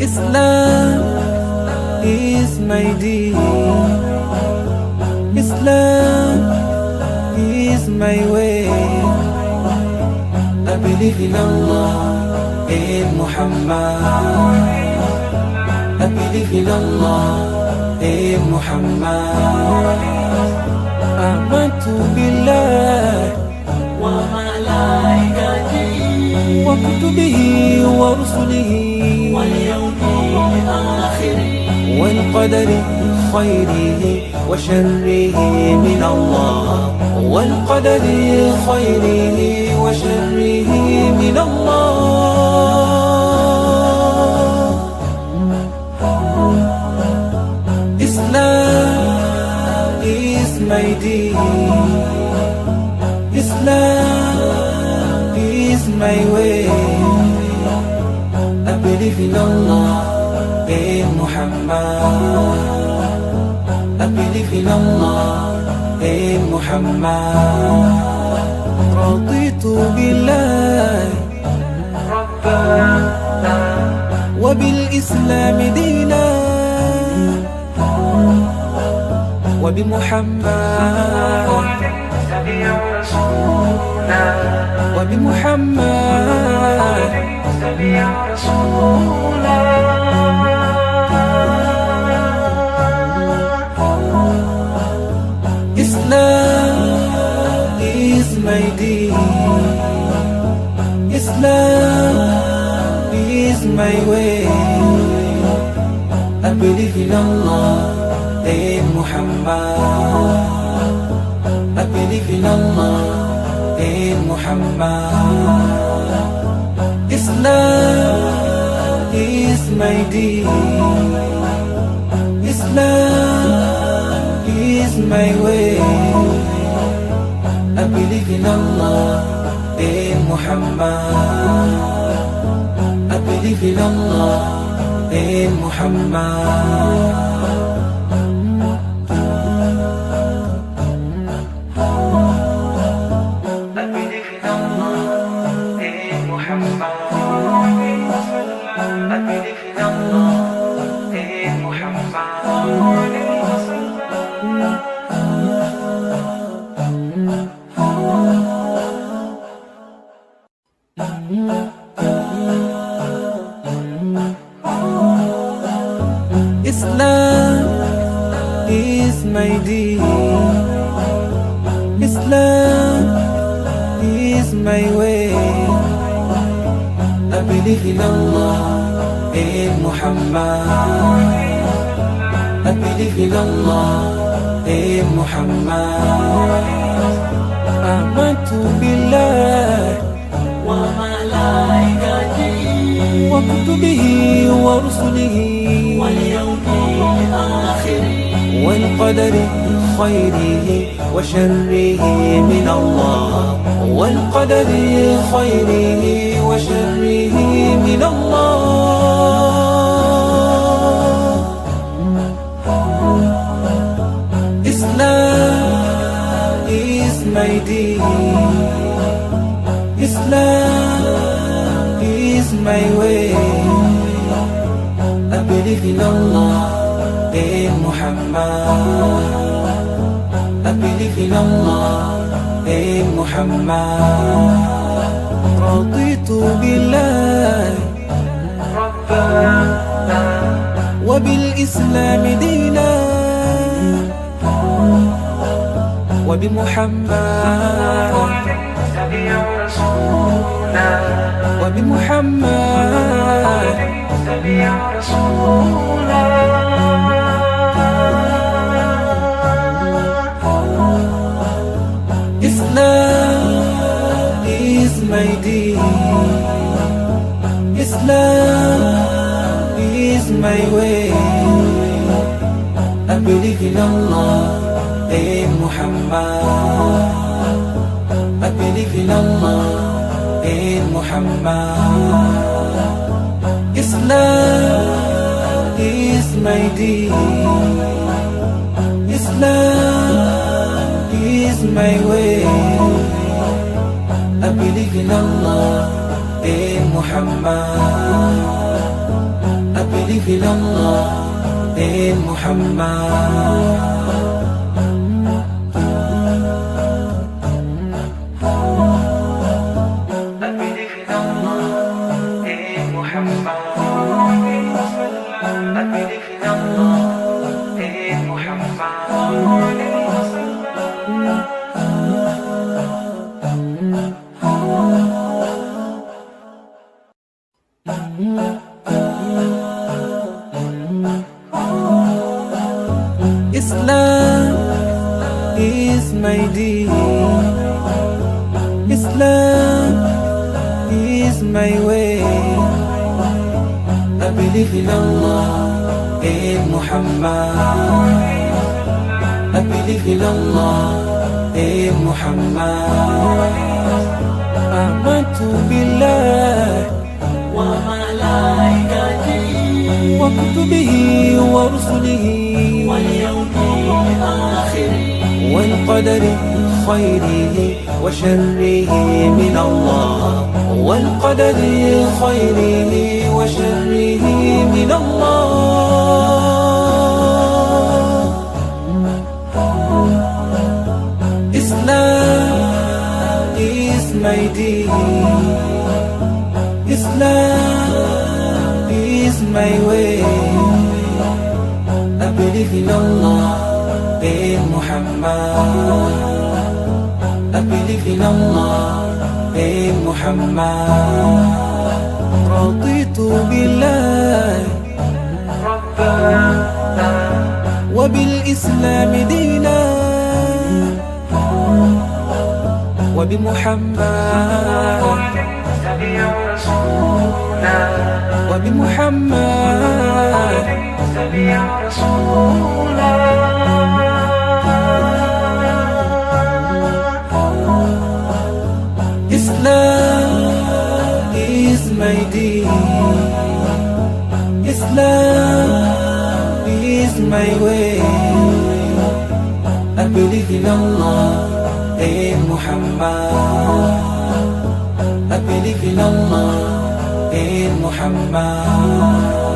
Islam is my deen. Islam is my way. I believe in Allah, in Muhammad. I believe in Allah, in Muhammad. Amantu billah wa malaikatihi wa kutubihi wa rusulihi wal yawmil akhir wal qadari khayrihi wa sharrihi min Allah, wal qadari khayrihi wa sharrihi min Allah. Islam is my deen. Islam is my way. I believe in Allah, in Muhammad. I believe in Allah, in Muhammad. رضيت بالله ربا وبالإسلام دينا وبمحمد وبمحمد Islam is my deen. Islam is my way. I believe in Allah, in Muhammad. I believe in Allah, in Muhammad. Islam is my deen. Islam is my way. I believe in Allah, in Muhammad. I believe in Allah, in Muhammad. Islam is my deen. Islam is my way. I believe in Allah, in Muhammad. I believe in Allah, in Muhammad. Amantu billah wa malaikatihi wa kutubihi wa rusulihi wal yawmil akhir wal qadari khayrihi wa sharrihi min Allah, wal qadari khayrihi wa sharrihi min Allah. Islam is my deen. Islam is my way. I believe in Allah, in Muhammad. I believe in Allah, in Muhammad. رضيت بالله ربا وبالإسلام دينا وبمحمد وبمحمد Islam is my deen. Islam is my way. I believe in Allah, in Muhammad. I believe in Allah, in Muhammad. Islam is my deen. Islam is my way. I believe in Allah, in Muhammad. I believe in Allah, in Muhammad. Islam is my deen. Islam is my way. I believe in Allah, in Muhammad. I believe in Allah, in Muhammad. Amantu billah wa malaikatihi wa kutubihi wa rusulihi wal yawmil akhir wal qadari khayrihi wa sharrihi min Allah, wal qadari khayrihi wa sharrihi min Allah. Islam is my deen. Islam is my way. I believe in Allah, in Muhammad. I believe in Allah, in Muhammad. رضيت بالله ربا وبالإسلام دينا وبمحمد سبيا رسولا وبمحمد سبيا رسولا Islam is my deen. Islam is my way. I believe in Allah, in Muhammad. I believe in Allah, in Muhammad.